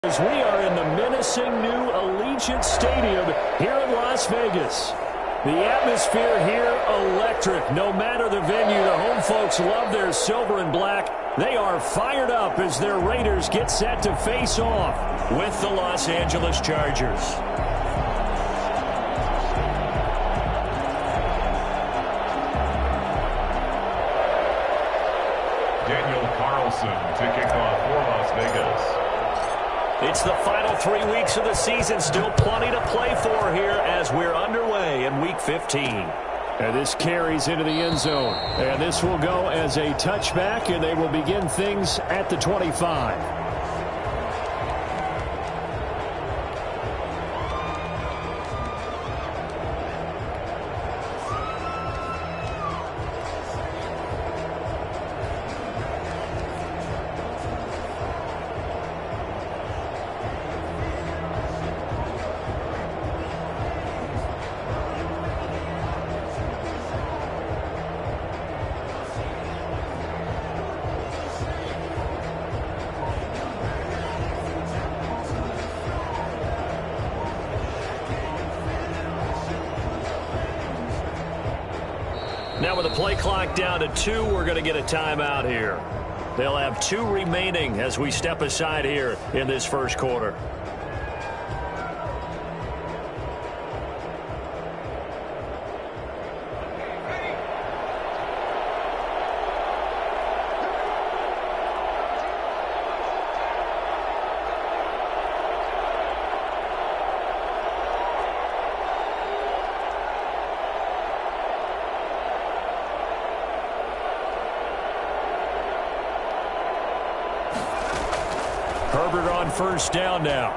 As we are in the menacing new Allegiant Stadium here in Las Vegas. The atmosphere here, electric. No matter the venue, the home folks love their silver and black. They are fired up as their Raiders get set to face off with the Los Angeles Chargers. Daniel Carlson to kick off for Las Vegas. It's the final 3 weeks of the season. Still plenty to play for here as we're underway in Week 15. And this carries into the end zone. And this will go as a touchback, and they will begin things at the 25. Now with the play clock down to 2, we're going to get a timeout here. They'll have 2 remaining as we step aside here in this first quarter. Herbert on first down now.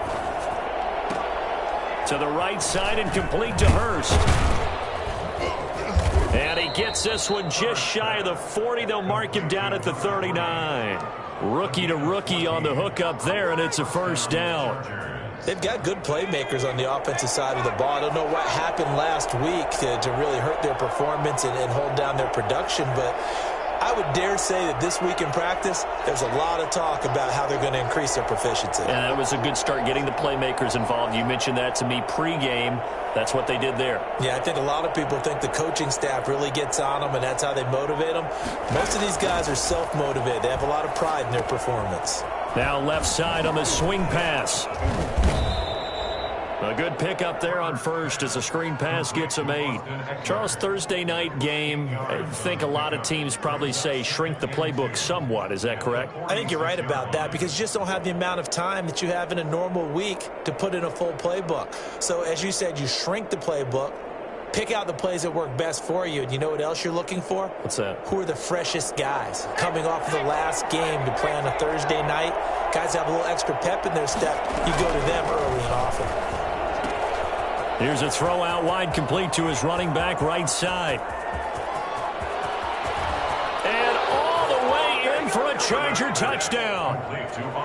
To the right side and complete to Hurst. And he gets this one just shy of the 40. They'll mark him down at the 39. Rookie to rookie on the hook up there, and it's a first down. They've got good playmakers on the offensive side of the ball. I don't know what happened last week to really hurt their performance and hold down their production, but I would dare say that this week in practice, there's a lot of talk about how they're going to increase their proficiency. And that was a good start getting the playmakers involved. You mentioned that to me pregame. That's what they did there. Yeah, I think a lot of people think the coaching staff really gets on them, and that's how they motivate them. Most of these guys are self-motivated. They have a lot of pride in their performance. Now left side on the swing pass. A good pickup there on first as the screen pass gets him 8. Charles, Thursday night game, I think a lot of teams probably say shrink the playbook somewhat. Is that correct? I think you're right about that because you just don't have the amount of time that you have in a normal week to put in a full playbook. So as you said, you shrink the playbook, pick out the plays that work best for you. And you know what else you're looking for? What's that? Who are the freshest guys coming off of the last game to play on a Thursday night? Guys have a little extra pep in their step. You go to them early and often. Here's a throw out wide, complete to his running back right side. And all the way in for a Charger touchdown.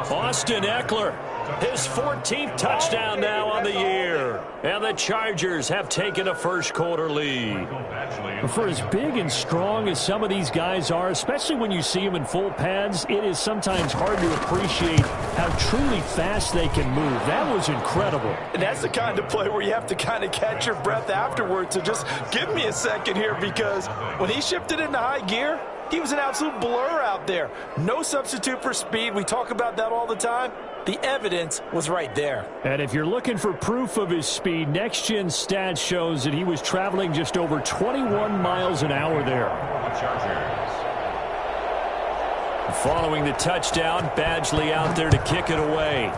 Austin Ekeler, his 14th touchdown now on the year. And the Chargers have taken a first quarter lead. For as big and strong as some of these guys are, especially when you see them in full pads, it is sometimes hard to appreciate how truly fast they can move. That was incredible. And that's the kind of play where you have to kind of catch your breath afterwards. So just give me a second here, because when he shifted into high gear, he was an absolute blur out there. No substitute for speed. We talk about that all the time. The evidence was right there. And if you're looking for proof of his speed, Next Gen Stats shows that he was traveling just over 21 miles an hour there. Following the touchdown, Badgley out there to kick it away.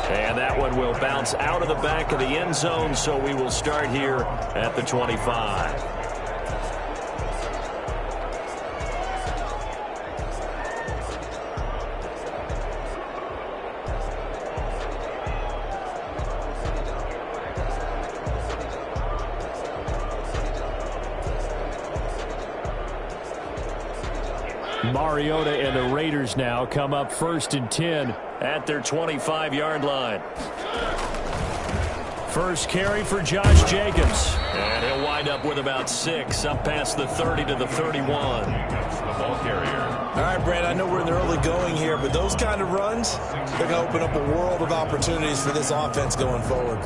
And that one will bounce out of the back of the end zone, so we will start here at the 25. Mariota and the Raiders now come up 1st and 10 at their 25-yard line. First carry for Josh Jacobs. And he'll wind up with about 6 up past the 30 to the 31. The ball carrier. All right, Brand, I know we're in the early going here, but those kind of runs, they're going to open up a world of opportunities for this offense going forward.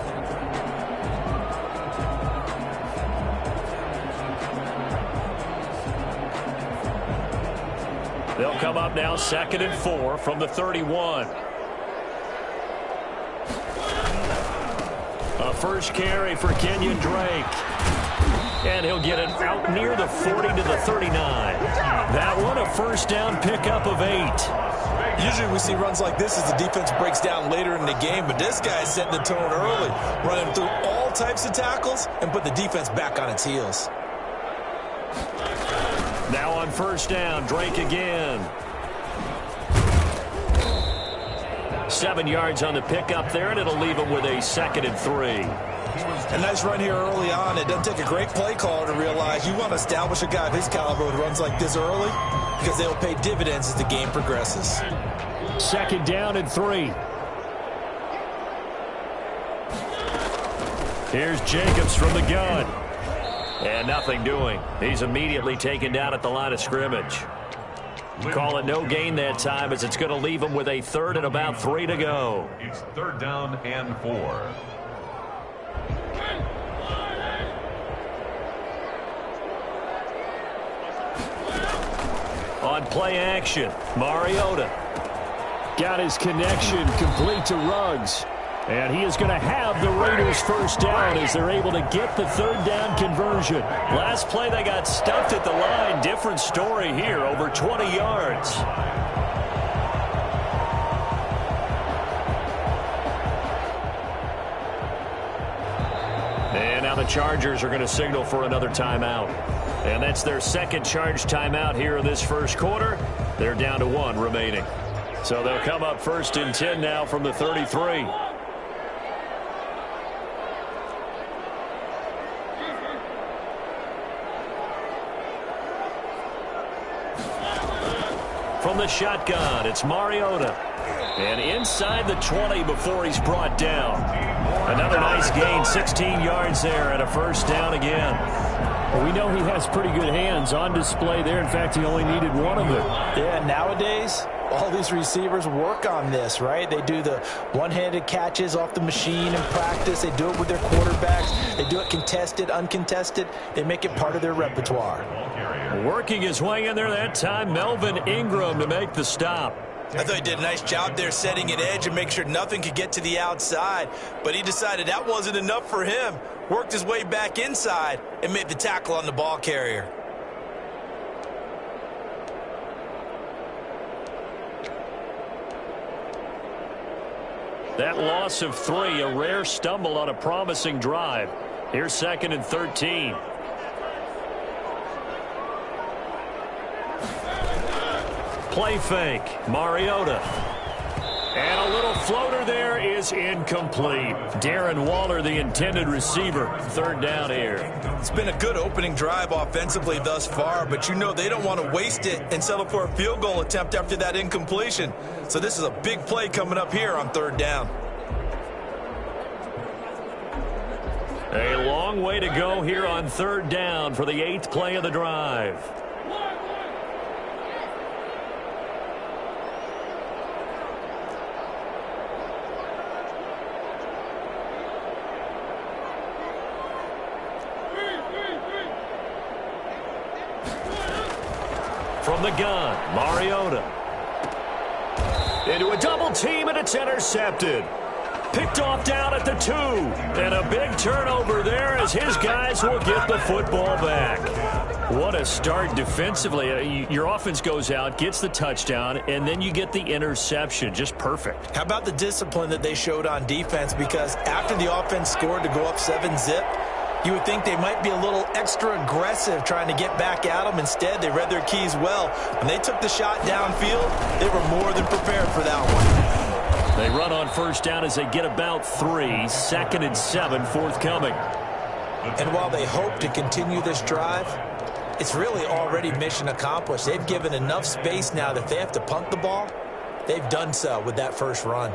They'll come up now 2nd and 4 from the 31. A first carry for Kenyon Drake. And he'll get it out near the 40 to the 39. That one a first down pickup of 8. Usually we see runs like this as the defense breaks down later in the game, but this guy's setting the tone early, running through all types of tackles and put the defense back on its heels. Now on first down, Drake again. 7 yards on the pickup there, and it'll leave him with a 2nd and 3. A nice run here early on. It doesn't take a great play caller to realize you want to establish a guy of his caliber with runs like this early because they'll pay dividends as the game progresses. 2nd down and 3. Here's Jacobs from the gun. And nothing doing. He's immediately taken down at the line of scrimmage. Call it no gain that time as it's going to leave him with a 3rd and about 3 to go. It's 3rd down and 4. On play action, Mariota. Got his connection complete to Ruggs. And he is going to have the Raiders first down as they're able to get the 3rd down conversion. Last play they got stuffed at the line. Different story here, over 20 yards. And now the Chargers are going to signal for another timeout. And that's their 2nd charge timeout here in this first quarter. They're down to 1 remaining. So they'll come up 1st and 10 now from the 33. From the shotgun, it's Mariota. And inside the 20 before he's brought down. Another nice gain, 16 yards there, and a first down again. Well, we know he has pretty good hands on display there. In fact, he only needed one of them. Yeah, nowadays, all these receivers work on this, right? They do the one-handed catches off the machine in practice. They do it with their quarterbacks. They do it contested, uncontested. They make it part of their repertoire. Working his way in there that time, Melvin Ingram to make the stop. I thought he did a nice job there setting an edge and make sure nothing could get to the outside. But he decided that wasn't enough for him. Worked his way back inside and made the tackle on the ball carrier. That loss of 3, a rare stumble on a promising drive. Here's 2nd and 13. Play fake, Mariota. And a little floater there is incomplete. Darren Waller, the intended receiver. 3rd down here. It's been a good opening drive offensively thus far, but you know they don't want to waste it and settle for a field goal attempt after that incompletion. So this is a big play coming up here on 3rd down. A long way to go here on 3rd down for the 8th play of the drive. From the gun, Mariota. Into a double team, and it's intercepted. Picked off down at the 2. And a big turnover there as his guys will get the football back. What a start defensively. Your offense goes out, gets the touchdown, and then you get the interception. Just perfect. How about the discipline that they showed on defense? Because after the offense scored to go up 7-zip, you would think they might be a little extra aggressive trying to get back at them. Instead, they read their keys well. When they took the shot downfield, they were more than prepared for that one. They run on first down as they get about 3. 2nd and 7 forthcoming. And while they hope to continue this drive, it's really already mission accomplished. They've given enough space now that if they have to punt the ball, they've done so with that first run.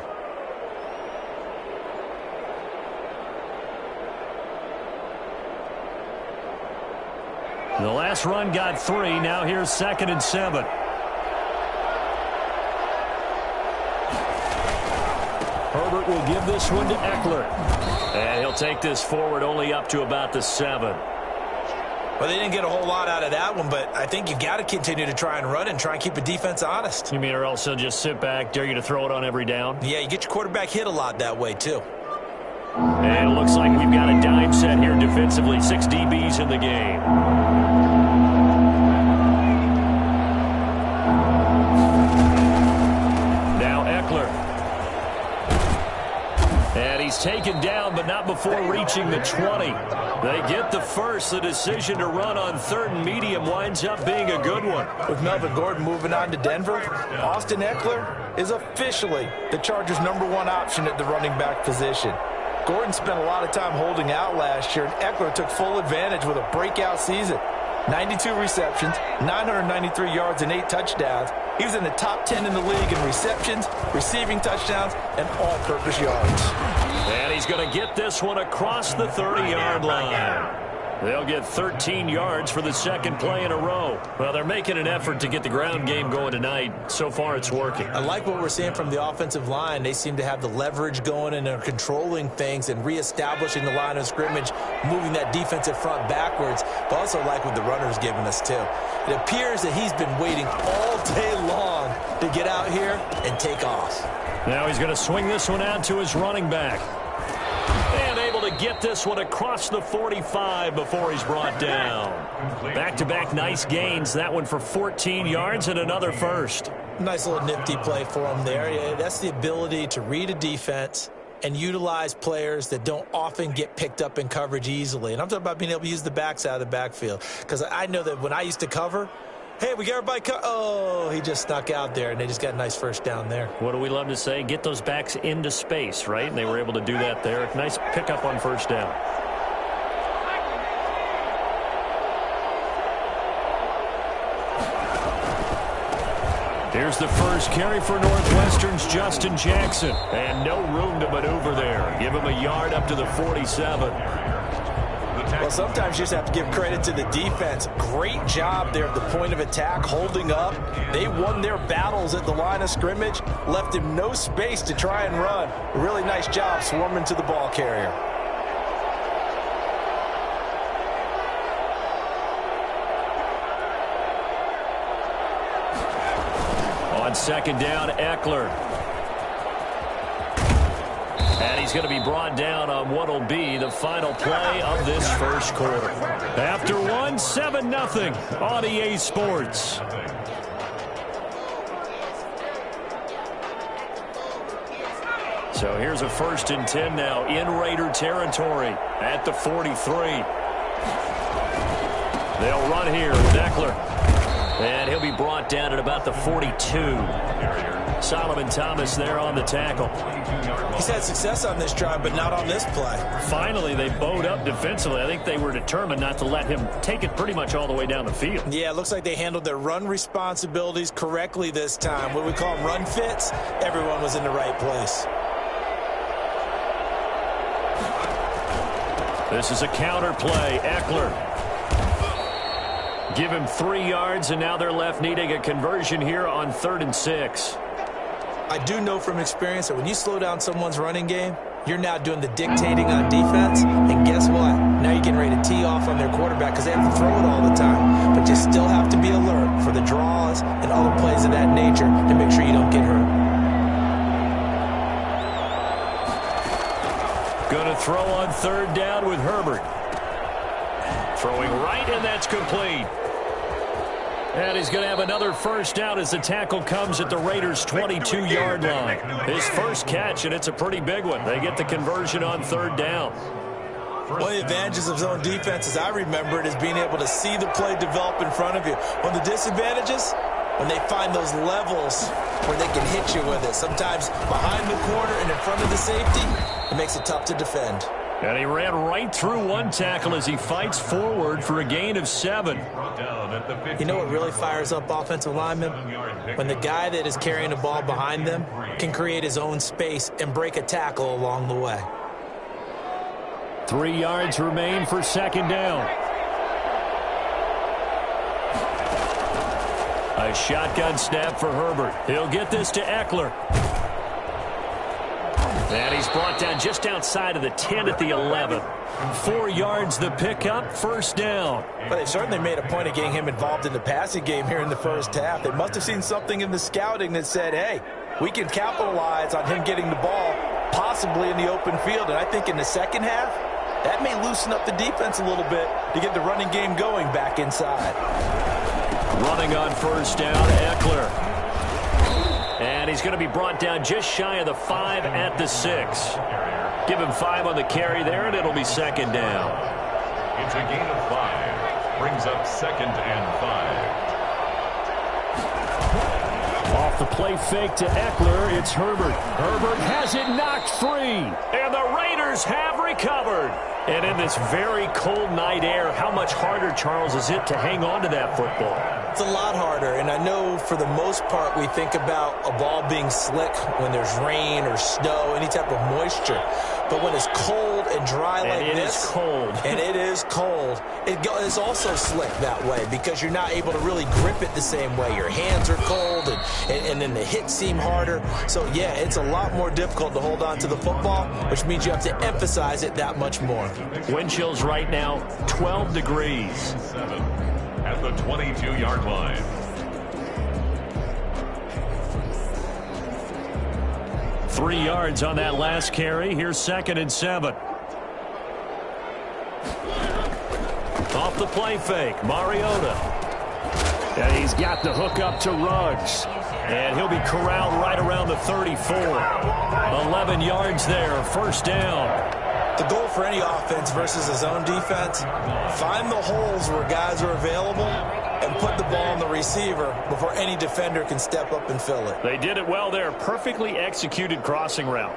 The last run got 3. Now here's 2nd and 7. Herbert will give this one to Eckler. And he'll take this forward only up to about the 7. Well, they didn't get a whole lot out of that one, but I think you got to continue to try and run and try and keep the defense honest. You mean or else they'll just sit back, dare you to throw it on every down? Yeah, you get your quarterback hit a lot that way, too. And it looks like we've got a dime set here defensively. 6 DBs in the game. Now Eckler. And he's taken down, but not before reaching the 20. They get the first. The decision to run on 3rd and medium winds up being a good one. With Melvin Gordon moving on to Denver, Austin Eckler is officially the Chargers' #1 option at the running back position. Gordon spent a lot of time holding out last year, and Eckler took full advantage with a breakout season. 92 receptions, 993 yards, and 8 touchdowns. He was in the top 10 in the league in receptions, receiving touchdowns, and all-purpose yards. And he's going to get this one across the 30-yard line. They'll get 13 yards for the second play in a row. Well, they're making an effort to get the ground game going tonight. So far, it's working. I like what we're seeing from the offensive line. They seem to have the leverage going and are controlling things and reestablishing the line of scrimmage, moving that defensive front backwards. But also like what the runner's giving us, too. It appears that he's been waiting all day long to get out here and take off. Now he's going to swing this one out to his running back. And able to get this one across the 45 before he's brought down. Back-to-back nice gains. That one for 14 yards and another first. Nice little nifty play for him there. Yeah, that's the ability to read a defense and utilize players that don't often get picked up in coverage easily. And I'm talking about being able to use the backs out of the backfield. Because I know that when I used to cover, hey, we got everybody oh, he just snuck out there, and they just got a nice first down there. What do we love to say? Get those backs into space, right? And they were able to do that there. Nice pickup on first down. Here's the first carry for Northwestern's Justin Jackson. And no room to maneuver there. Give him a yard up to the 47. Well, sometimes you just have to give credit to the defense. Great job there at the point of attack, holding up. They won their battles at the line of scrimmage, left him no space to try and run. A really nice job swarming to the ball carrier. On second down, Eckler. And he's going to be brought down on what will be the final play of this first quarter. After one, 7-0 on EA Sports. So here's a 1st and 10 now in Raider territory at the 43. They'll run here with Eckler. And he'll be brought down at about the 42. Solomon Thomas there on the tackle. He's had success on this drive, but not on this play. Finally, they bowed up defensively. I think they were determined not to let him take it pretty much all the way down the field. Yeah, it looks like they handled their run responsibilities correctly this time. What we call them run fits, everyone was in the right place. This is a counter play. Eckler. Give him 3 yards, and now they're left needing a conversion here on 3rd and 6. I do know from experience that when you slow down someone's running game, you're now doing the dictating on defense. And guess what? Now you're getting ready to tee off on their quarterback because they have to throw it all the time. But you still have to be alert for the draws and other plays of that nature to make sure you don't get hurt. Going to throw on 3rd down with Herbert. Throwing right, and that's complete. And he's going to have another first down as the tackle comes at the Raiders' 22-yard line. His first catch, and it's a pretty big one. They get the conversion on 3rd down. One of the advantages of zone defense, as I remember it, is being able to see the play develop in front of you. One of the disadvantages, when they find those levels where they can hit you with it. Sometimes behind the corner and in front of the safety, it makes it tough to defend. And he ran right through one tackle as he fights forward for a gain of 7. You know what really fires up offensive linemen? When the guy that is carrying the ball behind them can create his own space and break a tackle along the way. 3 yards remain for 2nd down. A shotgun snap for Herbert. He'll get this to Eckler. And he's brought down just outside of the 10 at the 11. 4 yards the pickup, first down. But they certainly made a point of getting him involved in the passing game here in the first half. They must have seen something in the scouting that said, hey, we can capitalize on him getting the ball possibly in the open field. And I think in the second half, that may loosen up the defense a little bit to get the running game going back inside. Running on first down, Eckler. And he's going to be brought down just shy of the 5 at the 6. Give him 5 on the carry there, and it'll be second down. It's a gain of 5. Brings up 2nd and 5. Off the play fake to Eckler, it's Herbert. Herbert has it knocked free. And the Raiders have recovered. And in this very cold night air, how much harder, Charles, is it to hang on to that football? It's a lot harder, and I know for the most part we think about a ball being slick when there's rain or snow, any type of moisture. But when it's cold and dry like this, it is cold. and it is cold, it's also slick that way because you're not able to really grip it the same way. Your hands are cold, and then the hits seem harder. So, yeah, it's a lot more difficult to hold on to the football, which means you have to emphasize it that much more. Wind chills right now, 12 degrees. 7 at the 22-yard line. Three yards on that last carry. Here's 2nd and 7. Off the play fake, Mariota. And he's got the hook up to Ruggs. And he'll be corralled right around the 34. 11 yards there, first down. The goal for any offense versus his own defense, find the holes where guys are available and put the ball on the receiver before any defender can step up and fill it. They did it well there. Perfectly executed crossing route.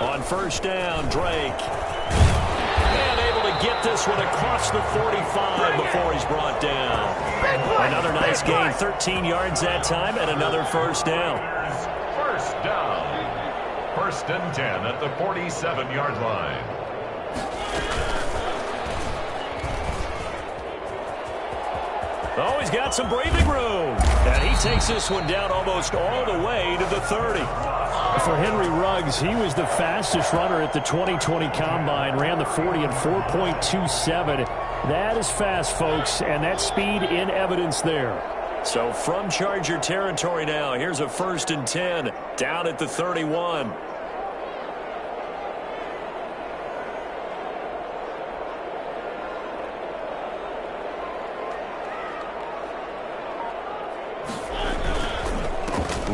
On first down, Drake. And able to get this one across the 45 before he's brought down. Another nice gain, 13 yards that time, and another first down. First down. 1st and 10 at the 47-yard line. Oh, he's got some breathing room. And he takes this one down almost all the way to the 30. For Henry Ruggs, he was the fastest runner at the 2020 Combine, ran the 40 in 4.27. That is fast, folks, and that speed in evidence there. So from Charger territory now, here's a 1st and 10 down at the 31.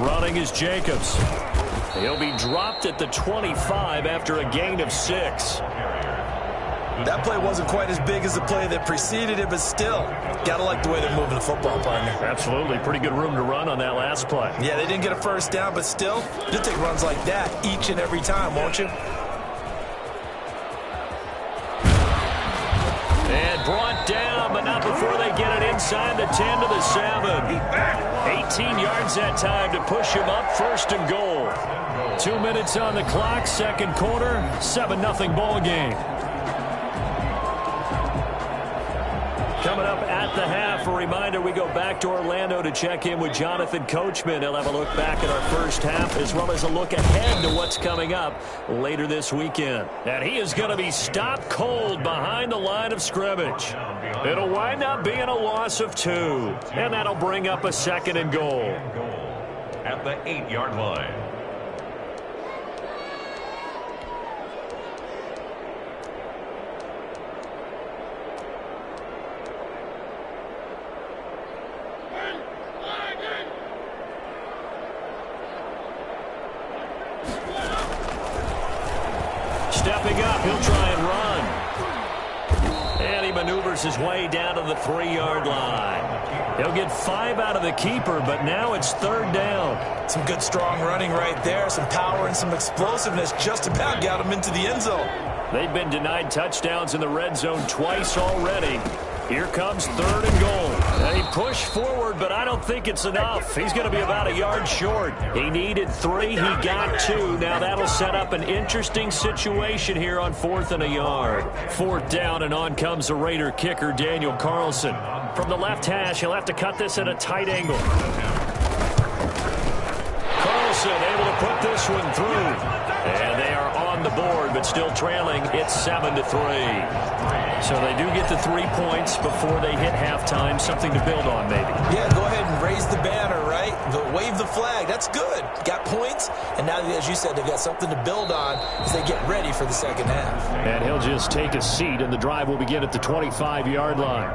Running is Jacobs. He'll be dropped at the 25 after a gain of 6. That play wasn't quite as big as the play that preceded it, but still, gotta like the way they're moving the football, partner. Absolutely. Pretty good room to run on that last play. Yeah, they didn't get a first down, but still, you'll take runs like that each and every time, won't you? And brought down, but not before they get it inside the 10 to the 7. 18 yards that time to push him up, 1st and goal. 2 minutes on the clock, second quarter, 7-0 ball game. Coming up at the half, a reminder, we go back to Orlando to check in with Jonathan Coachman. He'll have a look back at our first half as well as a look ahead to what's coming up later this weekend. And he is going to be stopped cold behind the line of scrimmage. It'll wind up being a loss of 2, and that'll bring up a 2nd and goal. At the 8-yard line. Stepping up, he'll try and run. And he maneuvers his way down to the 3-yard line. He'll get 5 out of the keeper, but now it's 3rd down. Some good, strong running right there. Some power and some explosiveness just about got him into the end zone. They've been denied touchdowns in the red zone twice already. Here comes 3rd and goal. And he pushed forward, but I don't think it's enough. He's going to be about a yard short. He needed 3. He got 2. Now that'll set up an interesting situation here on 4th and a yard. 4th down, and on comes the Raider kicker, Daniel Carlson. From the left hash, he'll have to cut this at a tight angle. Carlson able to put this one through. And they are on the board, but still trailing. It's 7-3. So they do get the 3 points before they hit halftime. Something to build on, maybe. Yeah, go ahead and raise the banner, right? Wave the flag. That's good. Got points, and now, as you said, they've got something to build on as they get ready for the second half. And he'll just take a seat, and the drive will begin at the 25-yard line.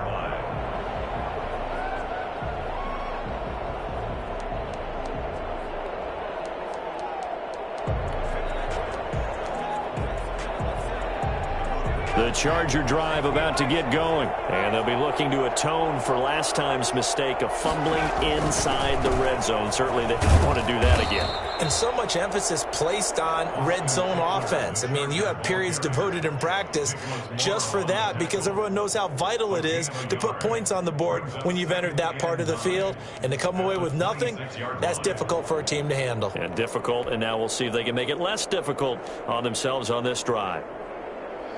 The Charger drive about to get going. And they'll be looking to atone for last time's mistake of fumbling inside the red zone. Certainly they want to do that again. And so much emphasis placed on red zone offense. I mean, you have periods devoted in practice just for that because everyone knows how vital it is to put points on the board when you've entered that part of the field. And to come away with nothing, that's difficult for a team to handle. And difficult, and now we'll see if they can make it less difficult on themselves on this drive.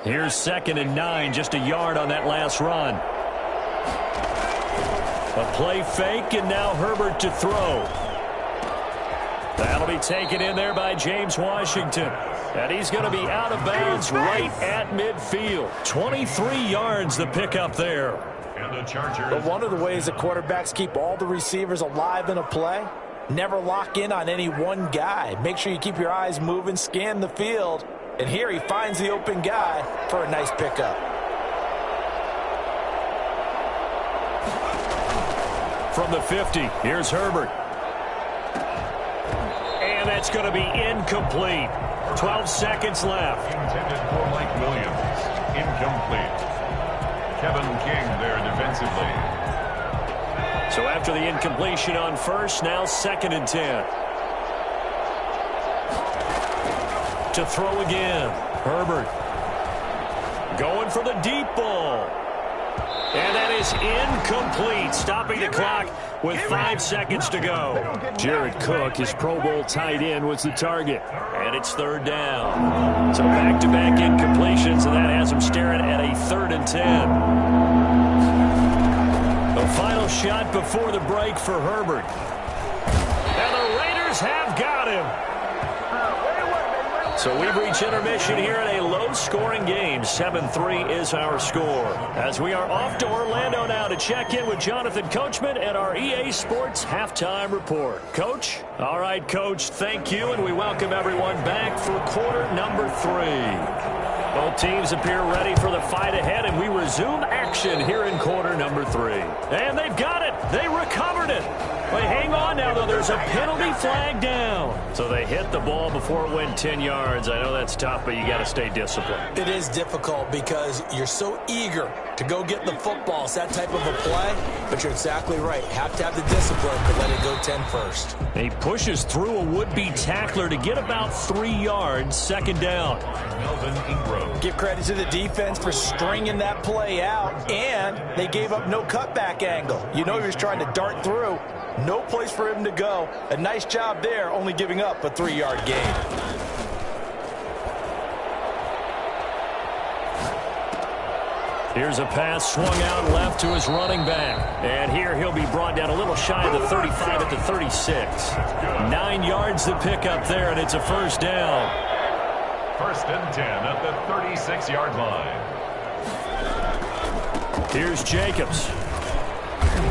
Here's 2nd and 9, just a yard on that last run. A play fake, and now Herbert to throw. That'll be taken in there by James Washington. And he's going to be out of bounds right at midfield. 23 yards the pickup there. And the Chargers. But one of the ways that quarterbacks keep all the receivers alive in a play, never lock in on any one guy. Make sure you keep your eyes moving, scan the field. And here he finds the open guy for a nice pickup. From the 50, here's Herbert. And that's going to be incomplete. 12 seconds left. Intended for Mike Williams. Incomplete. Kevin King there defensively. So after the incompletion on first, now 2nd and 10. To throw again. Herbert going for the deep ball. And that is incomplete. Stopping the clock with 5 seconds to go. Jared Cook, his Pro Bowl tight end, was the target. And it's 3rd down. So back-to-back incompletions, and that has him staring at a 3rd and 10. The final shot before the break for Herbert. And the Raiders have got him. So we've reached intermission here in a low-scoring game. 7-3 is our score. As we are off to Orlando now to check in with Jonathan Coachman and our EA Sports Halftime Report. Coach? All right, Coach, thank you, and we welcome everyone back for quarter number 3. Both teams appear ready for the fight ahead, and we resume action here in quarter number 3. And they've got it. They recovered it. They hang on now, though. There's a penalty flag down. So they hit the ball before it went 10 yards. I know that's tough, but you got to stay disciplined. It is difficult because you're so eager to go get the football. It's that type of a play, but you're exactly right. Have to have the discipline to let it go 10 first. He pushes through a would-be tackler to get about 3 yards. 2nd down. Melvin Ingram. Give credit to the defense for stringing that play out, and they gave up no cutback angle. You know he was trying to dart through. No place for him to go. A nice job there, only giving up a 3-yard gain. Here's a pass swung out left to his running back. And here he'll be brought down a little shy of the 35 at the 36. 9 yards to pick up there, and it's a 1st down. 1st and 10 at the 36-yard line. Here's Jacobs.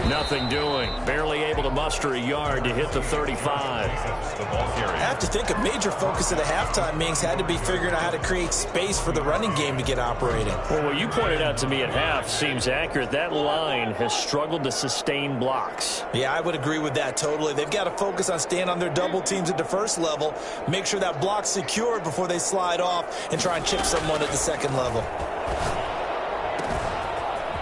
Nothing doing. Barely able to muster a yard to hit the 35. The ball carrier. I have to think a major focus of the halftime meetings had to be figuring out how to create space for the running game to get operating. Well, what you pointed out to me at half seems accurate. That line has struggled to sustain blocks. Yeah, I would agree with that totally. They've got to focus on staying on their double teams at the first level, make sure that block's secured before they slide off and try and chip someone at the second level.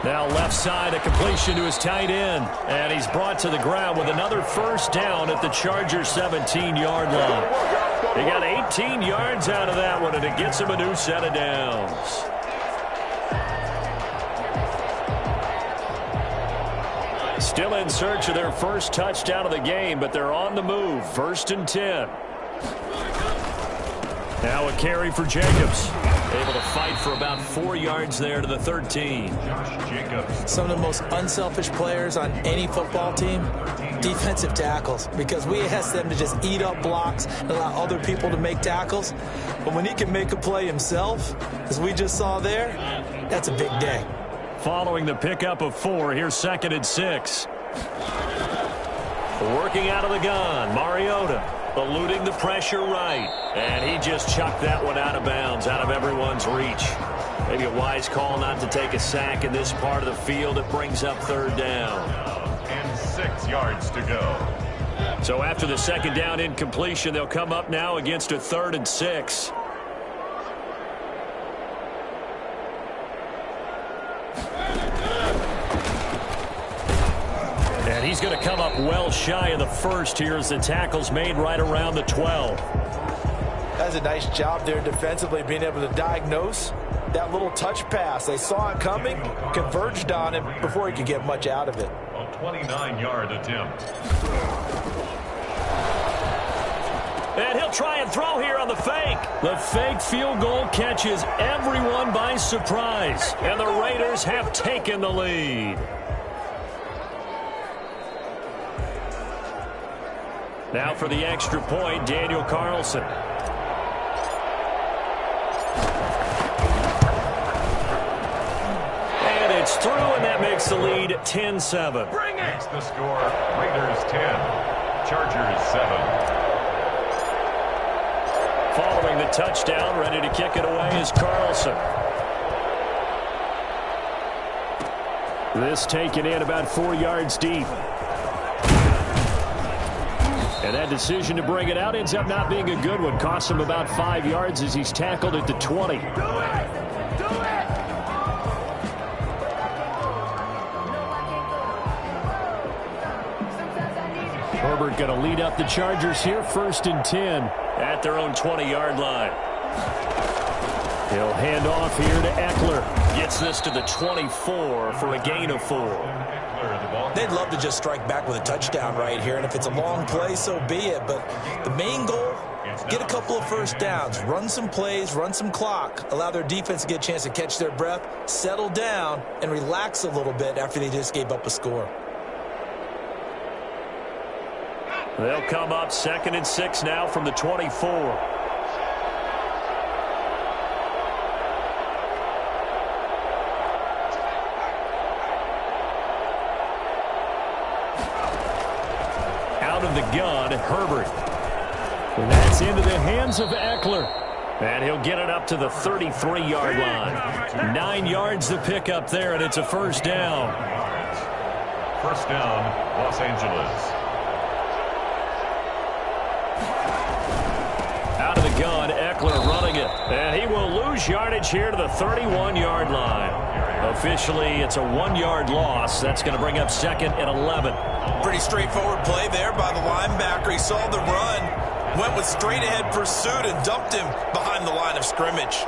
Now left side, a completion to his tight end. And he's brought to the ground with another 1st down at the Chargers' 17-yard line. He got 18 yards out of that one, and it gets him a new set of downs. Still in search of their first touchdown of the game, but they're on the move. 1st and 10. Now a carry for Jacobs. Able to fight for about 4 yards there to the 13. Josh Jacobs. Some of the most unselfish players on any football team, defensive tackles, because we ask them to just eat up blocks and allow other people to make tackles. But when he can make a play himself, as we just saw there, that's a big day. Following the pickup of 4, here's 2nd and 6. Working out of the gun, Mariota eluding the pressure right. And he just chucked that one out of bounds, out of everyone's reach. Maybe a wise call not to take a sack in this part of the field. It brings up 3rd down. And 6 yards to go. So after the 2nd down incompletion, they'll come up now against a 3rd and 6. And he's going to come up well shy of the first here as the tackle's made right around the 12. That's a nice job there defensively, being able to diagnose that little touch pass. They saw it coming, converged on him before he could get much out of it. A 29-yard attempt. And he'll try and throw here on the fake. The fake field goal catches everyone by surprise. And the Raiders have taken the lead. Now for the extra point, Daniel Carlson. And it's through, and that makes the lead 10-7. Bring it! The score, Raiders 10, Chargers 7. Following the touchdown, ready to kick it away is Carlson. This taken in about 4 yards deep. And that decision to bring it out ends up not being a good one. Costs him about 5 yards as he's tackled at the 20. Herbert going to lead up the Chargers here, 1st and 10 at their own 20-yard line. He'll hand off here to Eckler. Gets this to the 24 for a gain of 4. They'd love to just strike back with a touchdown right here, and if it's a long play, so be it. But the main goal, get a couple of 1st downs, run some plays, run some clock, allow their defense to get a chance to catch their breath, settle down, and relax a little bit after they just gave up a score. They'll come up 2nd and 6 now from the 24. Out of the gun, Herbert. And that's into the hands of Eckler. And he'll get it up to the 33-yard line. 9 yards to pick up there, and it's a 1st down. 1st down, Los Angeles. Out of the gun, Eckler running it. And he will lose yardage here to the 31-yard line. Officially, it's a 1-yard loss. That's going to bring up 2nd and 11. Pretty straightforward play there by the linebacker. He saw the run, went with straight-ahead pursuit, and dumped him behind the line of scrimmage.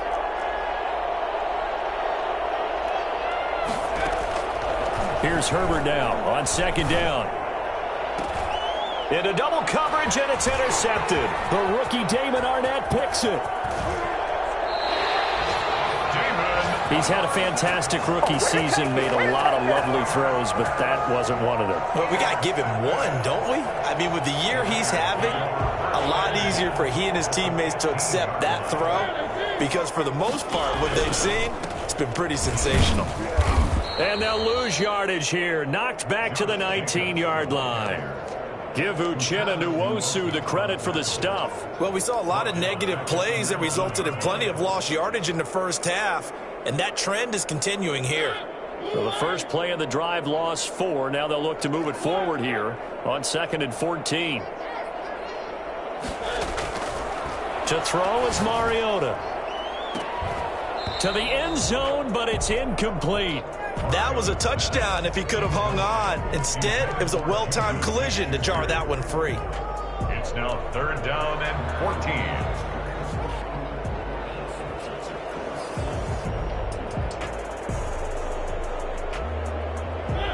Here's Herbert now on 2nd down. Into double coverage, and it's intercepted. The rookie Damon Arnett picks it. He's had a fantastic rookie season, made a lot of lovely throws, but that wasn't one of them. Well, we got to give him one, don't we? I mean, with the year he's having, a lot easier for he and his teammates to accept that throw, because for the most part, what they've seen, it's been pretty sensational. And they'll lose yardage here, knocked back to the 19-yard line. Give Uchenna Nwosu the credit for the stuff. Well, we saw a lot of negative plays that resulted in plenty of lost yardage in the first half, and that trend is continuing here. So the first play of the drive lost 4. Now they'll look to move it forward here on 2nd and 14. To throw is Mariota. To the end zone, but it's incomplete. That was a touchdown if he could have hung on. Instead, it was a well-timed collision to jar that one free. It's now 3rd down and 14.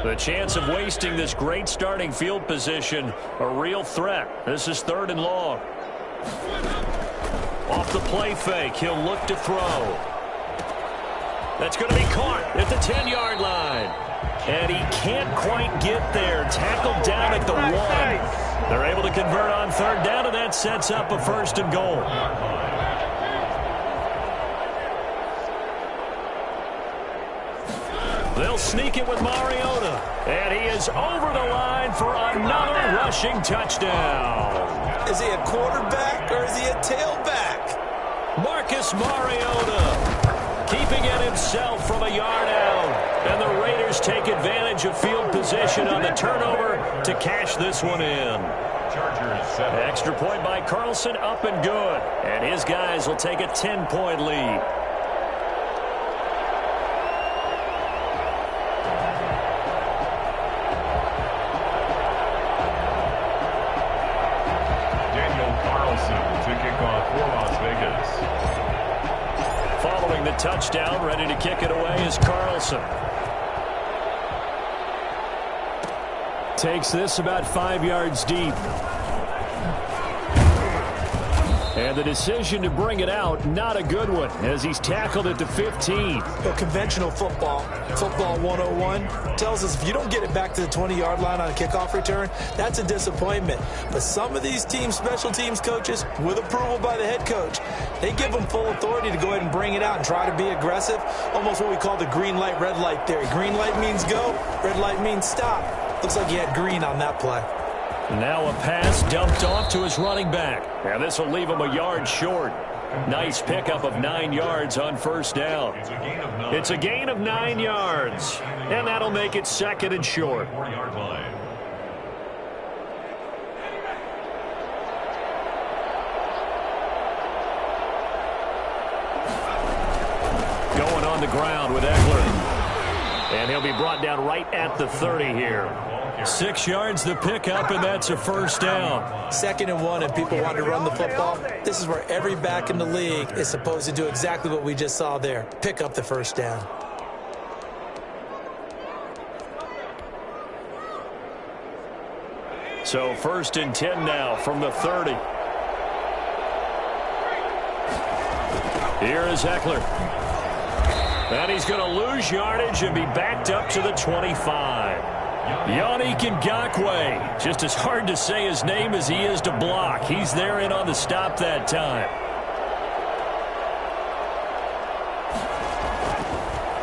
The chance of wasting this great starting field position, a real threat. This is 3rd and long. Off the play fake, he'll look to throw. That's going to be caught at the 10-yard line. And he can't quite get there. Tackled down at the 1. They're able to convert on 3rd down, and that sets up a 1st and goal. They'll sneak it with Mariota. And he is over the line for another rushing touchdown. Is he a quarterback or is he a tailback? Marcus Mariota keeping it himself from a yard out. And the Raiders take advantage of field position on the turnover to cash this one in. Extra point by Carlson, up and good. And his guys will take a 10-point lead. Following the touchdown, ready to kick it away is Carlson. Takes this about 5 yards deep. And the decision to bring it out, not a good one, as he's tackled at the 15. Well, conventional football 101, tells us if you don't get it back to the 20-yard line on a kickoff return, that's a disappointment. But some of these teams, special teams coaches, with approval by the head coach, they give them full authority to go ahead and bring it out and try to be aggressive, almost what we call the green light, red light theory. Green light means go, red light means stop. Looks like he had green on that play. Now a pass dumped off to his running back. And this will leave him a yard short. Nice pickup of 9 yards on 1st down. It's a gain of 9 yards. And that'll make it 2nd and short. Going on the ground with Eckler. And he'll be brought down right at the 30 here. 6 yards the pickup, and that's a 1st down. 2nd and 1, and people want to run the football. This is where every back in the league is supposed to do exactly what we just saw there. Pick up the 1st down. So 1st and 10 now from the 30. Here is Eckler. And he's going to lose yardage and be backed up to the 25. Yannick Ngakoue, just as hard to say his name as he is to block. He's there in on the stop that time.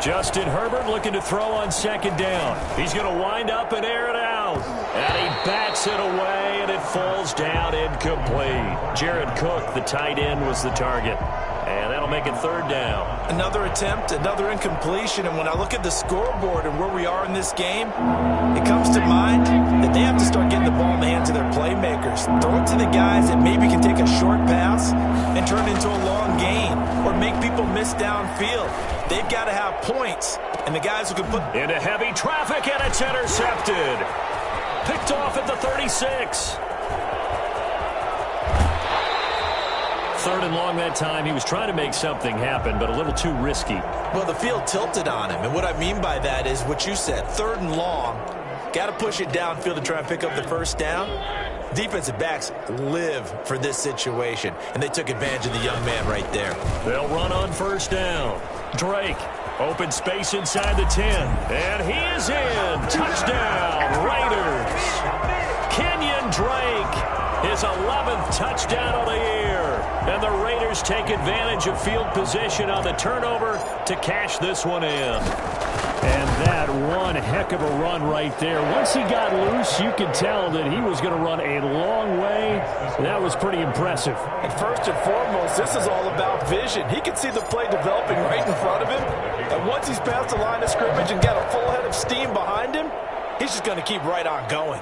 Justin Herbert looking to throw on 2nd down. He's going to wind up and air it out. And he bats it away, and it falls down incomplete. Jared Cook, the tight end, was the target. And that'll make it 3rd down. Another attempt, another incompletion. And when I look at the scoreboard and where we are in this game, it comes to mind that they have to start getting the ball in the hands of their playmakers. Throw it to the guys that maybe can take a short pass and turn it into a long gain or make people miss downfield. They've got to have points. And the guys who can put into heavy traffic, and it's intercepted. Picked off at the 36. 3rd and long that time. He was trying to make something happen, but a little too risky. Well, the field tilted on him, and what I mean by that is what you said. 3rd and long, got to push it downfield to try and pick up the 1st down. Defensive backs live for this situation, and they took advantage of the young man right there. They'll run on 1st down. Drake, open space inside the 10, and he is in. Touchdown, Raiders. Kenyon Drake, his 11th touchdown of the year. And the Raiders take advantage of field position on the turnover to cash this one in. And that one heck of a run right there. Once he got loose, you could tell that he was going to run a long way. That was pretty impressive. And first and foremost, this is all about vision. He can see the play developing right in front of him. And once he's past the line of scrimmage and got a full head of steam behind him, he's just going to keep right on going.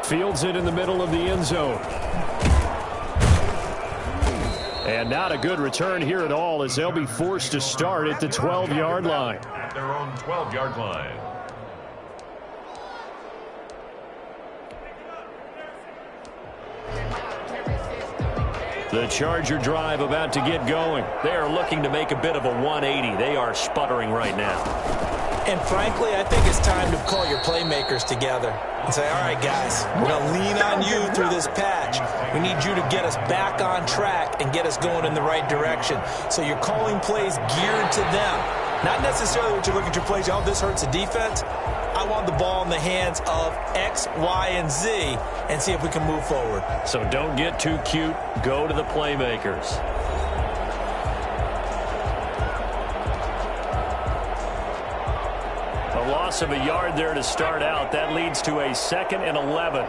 Fields it in the middle of the end zone. And not a good return here at all, as they'll be forced to start at the 12-yard line. At their own 12-yard line. The Charger drive about to get going. They are looking to make a bit of a 180. They are sputtering right now. And frankly, I think it's time to call your playmakers together and say, all right, guys, we're going to lean on you through this patch. We need you to get us back on track and get us going in the right direction. So you're calling plays geared to them. Not necessarily what you look at your plays, oh, this hurts the defense. I want the ball in the hands of X, Y, and Z and see if we can move forward. So don't get too cute. Go to the playmakers. A loss of a yard there to start out. That leads to a 2nd and 11.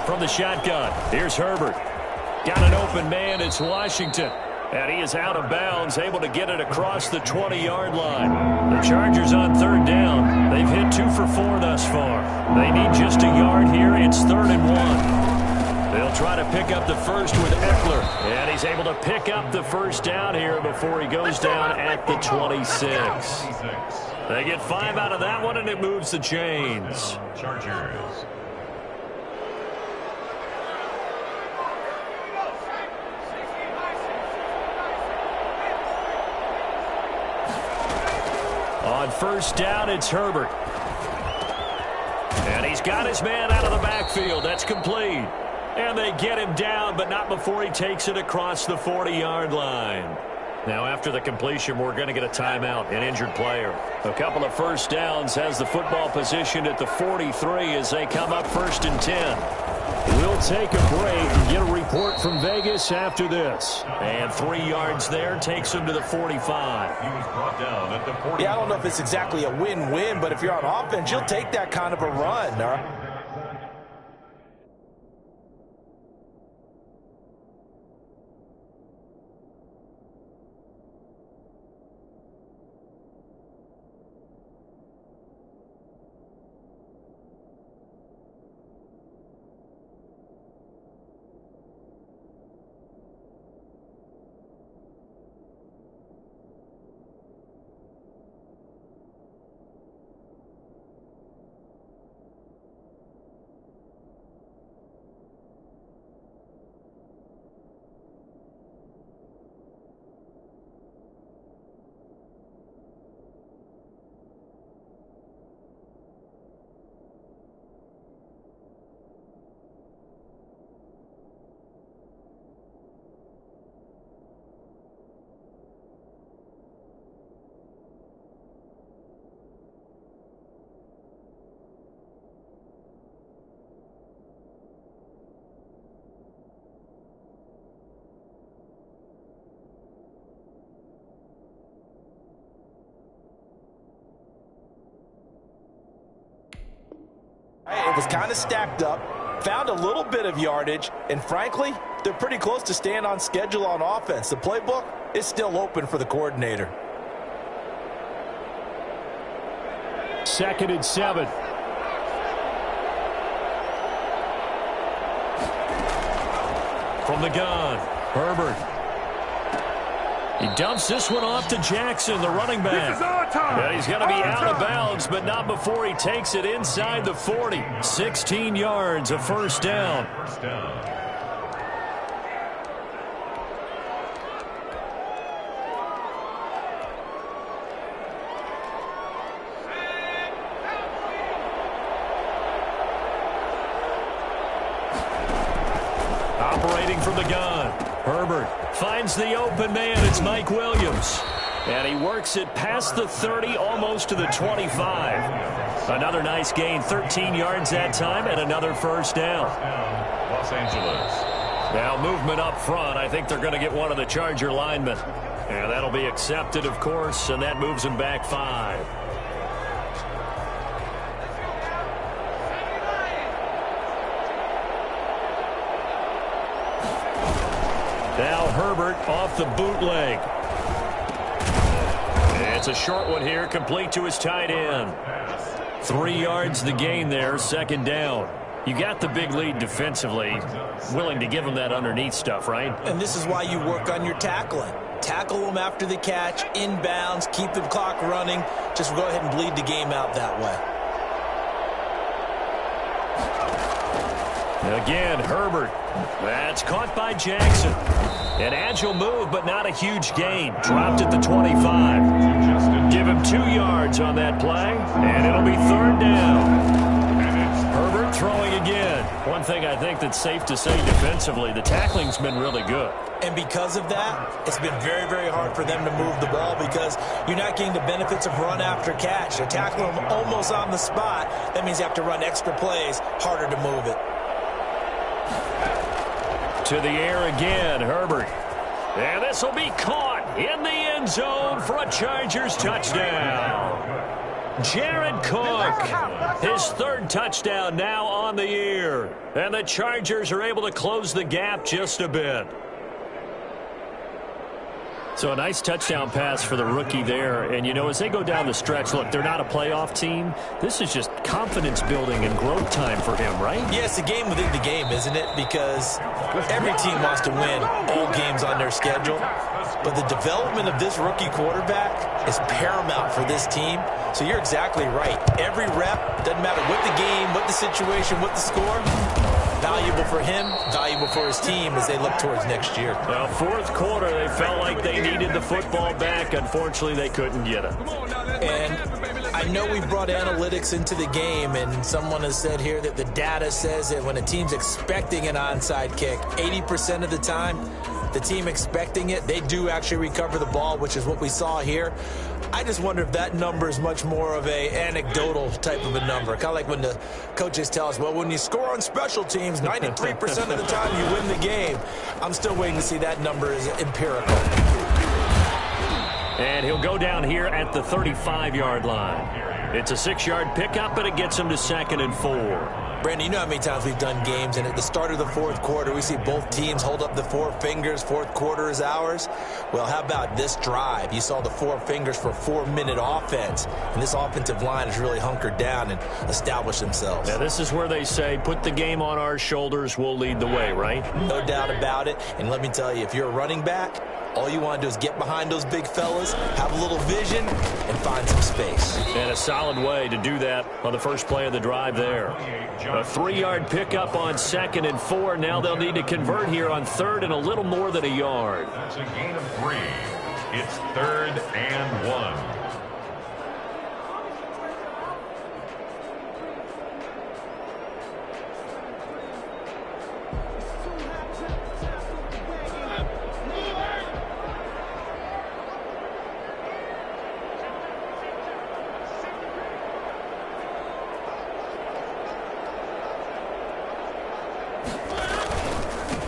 From the shotgun, here's Herbert. Got an open man. It's Washington. And he is out of bounds, able to get it across the 20-yard line. The Chargers on 3rd down. They've hit 2 for 4 thus far. They need just a yard here. It's 3rd and 1. They'll try to pick up the first with Eckler. And he's able to pick up the first down here before he goes down at the 26. They get 5 out of that one, and it moves the chains. Chargers. On 1st down, it's Herbert. And he's got his man out of the backfield. That's complete. And they get him down, but not before he takes it across the 40-yard line. Now, after the completion, we're going to get a timeout, an injured player. A couple of first downs has the football positioned at the 43 as they come up 1st and 10. We'll take a break and get a report from Vegas after this. And 3 yards there takes him to the 45. He was brought down at the 40. Yeah, I don't know if it's exactly a win-win, but if you're on offense, you'll take that kind of a run. All right? It was kind of stacked up, found a little bit of yardage, and frankly, they're pretty close to staying on schedule on offense. The playbook is still open for the coordinator. 2nd and 7. From the gun, Herbert. He dumps this one off to Jackson, the running back. And he's going to be out of bounds, but not before he takes it inside the 40. 16 yards, a first down. First down. Operating from the gun, Herbert finds the open man. It's Mike Williams. And he works it past the 30, almost to the 25. Another nice gain, 13 yards that time, and another first down. Los Angeles. Now movement up front. I think they're going to get one of the Charger linemen. And that'll be accepted, of course, and that moves him back 5. Now Herbert off the bootleg. It's a short one here, complete to his tight end. 3 yards the gain there, 2nd down. You got the big lead defensively. Willing to give him that underneath stuff, right? And this is why you work on your tackling. Tackle them after the catch, inbounds, keep the clock running. Just go ahead and bleed the game out that way. Again, Herbert. That's caught by Jackson. An agile move, but not a huge gain. Dropped at the 25. Give him 2 yards on that play, and it'll be 3rd down. Herbert throwing again. One thing I think that's safe to say defensively, the tackling's been really good. And because of that, it's been very, very hard for them to move the ball because you're not getting the benefits of run after catch. They're tackling them almost on the spot. That means you have to run extra plays, harder to move it. To the air again, Herbert. And this will be caught in the end zone for a Chargers touchdown. Jared Cook, his 3rd touchdown now on the year. And the Chargers are able to close the gap just a bit. So a nice touchdown pass for the rookie there. And, you know, as they go down the stretch, look, they're not a playoff team. This is just confidence building and growth time for him, right? Yeah, it's a game within the game, isn't it? Because every team wants to win all games on their schedule. But the development of this rookie quarterback is paramount for this team. So you're exactly right. Every rep, doesn't matter what the game, what the situation, what the score, valuable for him, valuable for his team as they look towards next year. Well, 4th quarter, they felt like they needed the football back. Unfortunately, they couldn't get it. And I know we brought analytics into the game, and someone has said here that the data says that when a team's expecting an onside kick, 80% of the time, the team expecting it, they do actually recover the ball, which is what we saw here. I just wonder if that number is much more of a anecdotal type of a number. Kind of like when the coaches tell us, well, when you score on special teams, 93% of the time you win the game. I'm still waiting to see that number is empirical. And he'll go down here at the 35-yard line. It's a 6-yard pickup, but it gets him to 2nd and 4. Brandon, you know how many times we've done games, and at the start of the 4th quarter, we see both teams hold up the 4 fingers, 4th quarter is ours. Well, how about this drive? You saw the 4 fingers for 4-minute offense, and this offensive line has really hunkered down and established themselves. Yeah, this is where they say, put the game on our shoulders, we'll lead the way, right? No doubt about it, and let me tell you, if you're a running back, all you want to do is get behind those big fellas, have a little vision, and find some space. And a solid way to do that on the first play of the drive there. A 3-yard pickup on 2nd and 4. Now they'll need to convert here on 3rd and a little more than a yard. That's a gain of 3. It's 3rd and 1.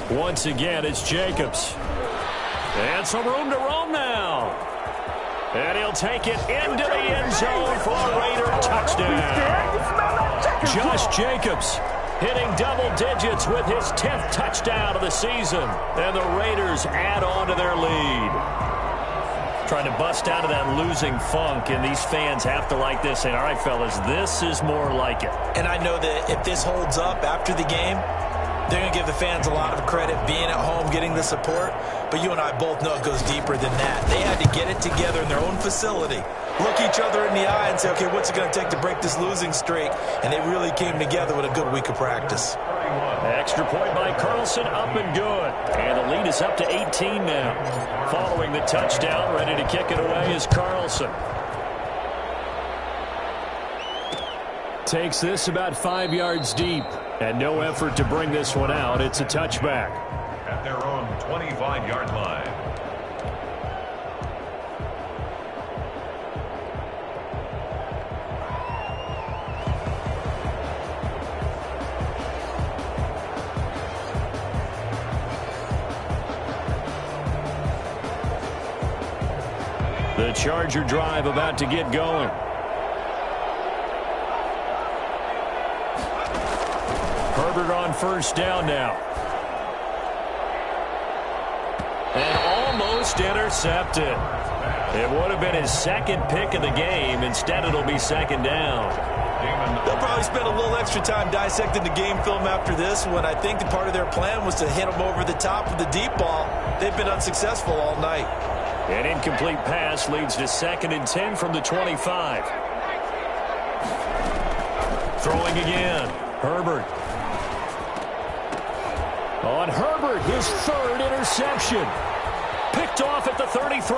Once again, it's Jacobs. And some room to roam now. And he'll take it into the end zone for a Raider touchdown. Josh Jacobs hitting double digits with his 10th touchdown of the season. And the Raiders add on to their lead. Trying to bust out of that losing funk, and these fans have to like this, saying, all right, fellas, this is more like it. And I know that if this holds up after the game, they're going to give the fans a lot of credit being at home, getting the support. But you and I both know it goes deeper than that. They had to get it together in their own facility, look each other in the eye and say, okay, what's it going to take to break this losing streak? And they really came together with a good week of practice. Extra point by Carlson, up and good. And the lead is up to 18 now. Following the touchdown, ready to kick it away is Carlson. Takes this about 5 yards deep. And no effort to bring this one out. It's a touchback. At their own 25-yard line. The Charger drive about to get going. Herbert on first down now. And almost intercepted. It would have been his 2nd pick of the game. Instead, it'll be 2nd down. They'll probably spend a little extra time dissecting the game film after this one. I think the part of their plan was to hit them over the top with the deep ball. They've been unsuccessful all night. An incomplete pass leads to 2nd and 10 from the 25. Throwing again. Herbert. On Herbert, his third interception. Picked off at the 33.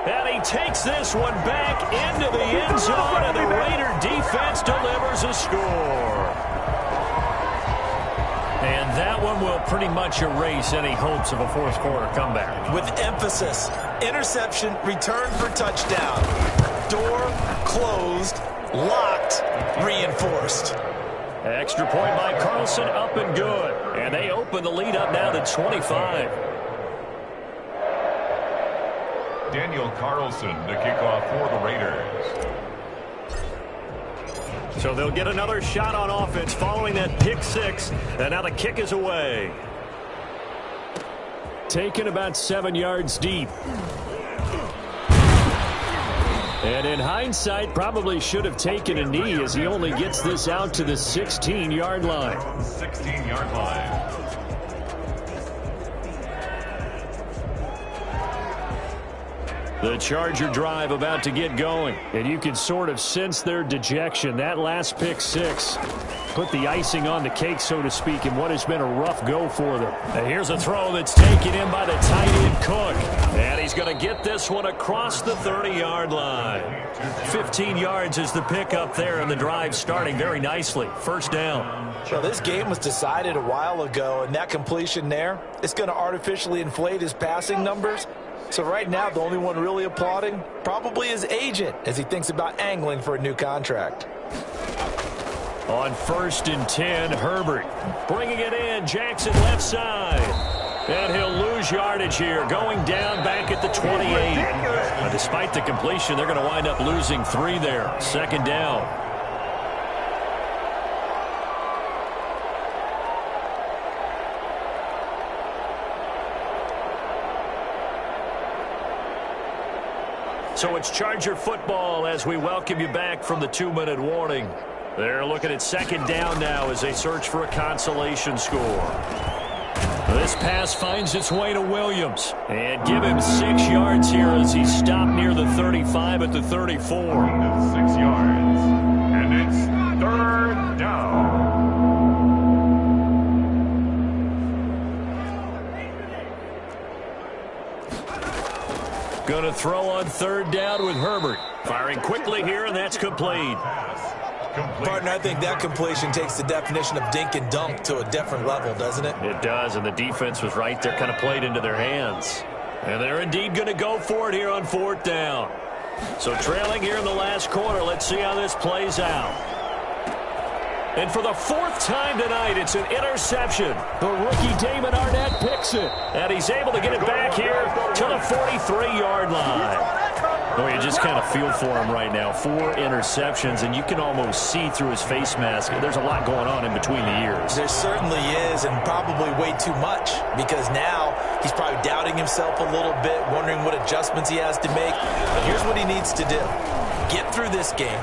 And he takes this one back into the end zone, and the Raider defense delivers a score. And that one will pretty much erase any hopes of a fourth quarter comeback. With emphasis, interception, return for touchdown. Door closed, locked, reinforced. Extra point by Carlson, up and good. And they open the lead up now to 25. Daniel Carlson to kick off for the Raiders. So they'll get another shot on offense following that pick six. And now the kick is away. Taken about 7 yards deep. And in hindsight, probably should have taken a knee as he only gets this out to the 16-yard line. 16-yard line. The Charger drive about to get going. And you can sort of sense their dejection. That last pick six put the icing on the cake, so to speak, in what has been a rough go for them. And here's a throw that's taken in by the tight end Cook. And he's going to get this one across the 30-yard line. 15 yards is the pickup there, and the drive starting very nicely. First down. Well, this game was decided a while ago, and that completion there, it's going to artificially inflate his passing numbers. So right now, the only one really applauding probably his agent as he thinks about angling for a new contract. On 1st and 10, Herbert bringing it in. Jackson left side. And he'll lose yardage here, going down back at the 28. Now, despite the completion, they're going to wind up losing 3 there. Second down. So it's Charger football as we welcome you back from the 2-minute warning. They're looking at second down now as they search for a consolation score. This pass finds its way to Williams. And give him 6 yards here as he stopped near the 35 at the 34. 6 yards. And it's third down. Going to throw on third down with Herbert. Firing quickly here, and that's complete. Partner, I think that completion takes the definition of dink and dunk to a different level, doesn't it? It does, and the defense was right there, kind of played into their hands. And they're indeed going to go for it here on fourth down. So trailing here in the last quarter, let's see how this plays out. And for the 4th time tonight, it's an interception. The rookie Damon Arnett picks it. And he's able to get it back here to the 43-yard line. Well, you just kind of feel for him right now. 4 interceptions, and you can almost see through his face mask. There's a lot going on in between the ears. There certainly is, and probably way too much, because now he's probably doubting himself a little bit, wondering what adjustments he has to make. But here's what he needs to do. Get through this game.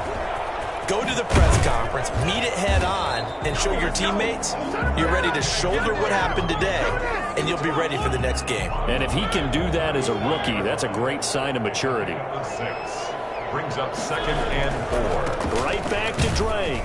Go to the press conference, meet it head on, and show your teammates you're ready to shoulder what happened today, and you'll be ready for the next game. And if he can do that as a rookie, that's a great sign of maturity. 6 brings up 2nd and 4. Right back to Drake.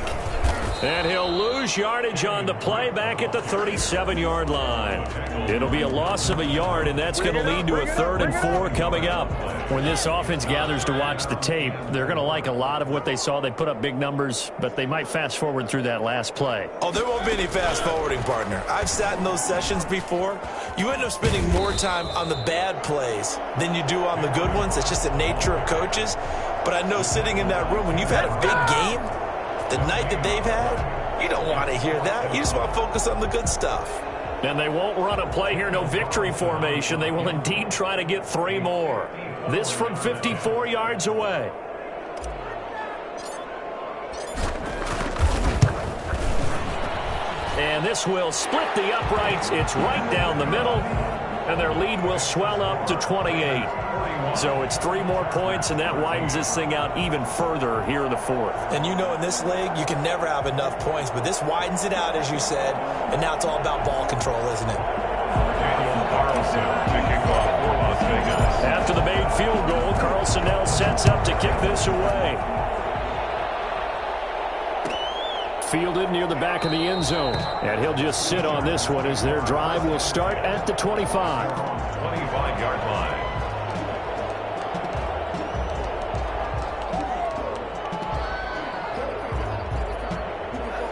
And he'll lose yardage on the play back at the 37-yard line. It'll be a loss of a yard, and that's going to lead to a 3rd and 4 coming up. When this offense gathers to watch the tape, they're going to like a lot of what they saw. They put up big numbers, but they might fast forward through that last play. Oh, there won't be any fast forwarding, partner. I've sat in those sessions before. You end up spending more time on the bad plays than you do on the good ones. It's just the nature of coaches. But I know sitting in that room, when you've had a big game, the night that they've had, you don't want to hear that. You just want to focus on the good stuff. And they won't run a play here, no victory formation. They will indeed try to get 3 more. This from 54 yards away. And this will split the uprights. It's right down the middle. And their lead will swell up to 28. So it's 3 more points, and that widens this thing out even further here in the 4th. And you know, in this league, you can never have enough points, but this widens it out, as you said, and now it's all about ball control, isn't it? Daniel Carlson to kick off for Las Vegas. After the made field goal, Carlson now sets up to kick this away. fielded near the back of the end zone. And he'll just sit on this one as their drive will start at the 25. 25-yard line.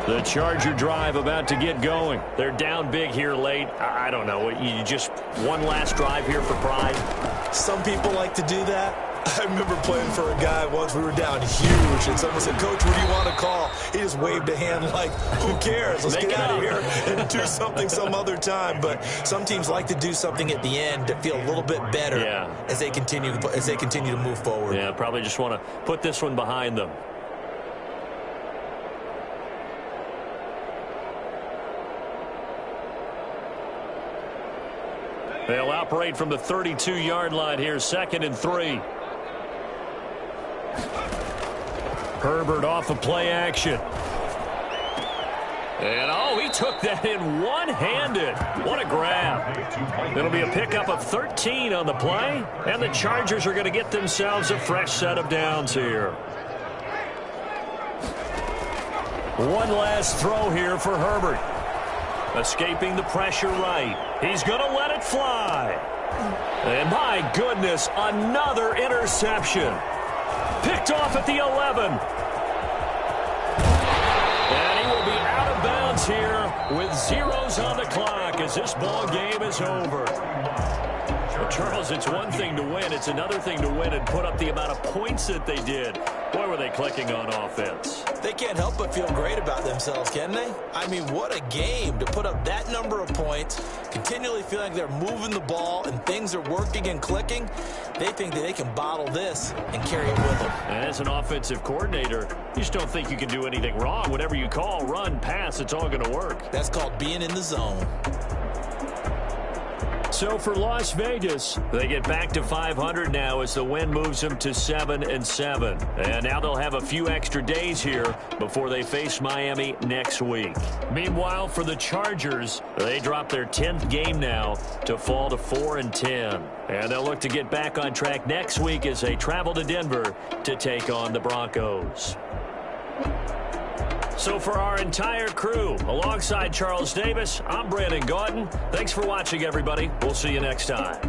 The Charger drive about to get going. They're down big here late. I don't know. You just one last drive here for pride? Some people like to do that. I remember playing for a guy once. We were down huge, and someone said, "Coach, what do you want to call?" He just waved a hand like, "Who cares? Let's get out of here and do something some other time." But some teams like to do something at the end to feel a little bit better as they continue to move forward. Yeah, probably just want to put this one behind them. They'll operate from the 32-yard line here, 2nd and 3. Herbert off of play action. And, he took that in one-handed. What a grab. It'll be a pickup of 13 on the play, and the Chargers are going to get themselves a fresh set of downs here. One last throw here for Herbert. Escaping the pressure right. He's going to let it fly. And my goodness, another interception. Picked off at the 11. And he will be out of bounds here with zeros on the clock as this ball game is over. Well, Charles, it's one thing to win. It's another thing to win and put up the amount of points that they did. Boy, were they clicking on offense. They can't help but feel great about themselves, can they? I mean, what a game to put up that number of points, continually feeling they're moving the ball and things are working and clicking. They think that they can bottle this and carry it with them. And as an offensive coordinator, you just don't think you can do anything wrong. Whatever you call, run, pass, it's all going to work. That's called being in the zone. So for Las Vegas, they get back to 500 now as the win moves them to 7-7. And now they'll have a few extra days here before they face Miami next week. Meanwhile, for the Chargers, they drop their 10th game now to fall to 4-10. And they'll look to get back on track next week as they travel to Denver to take on the Broncos. So for our entire crew, alongside Charles Davis, I'm Brandon Gaudin. Thanks for watching, everybody. We'll see you next time.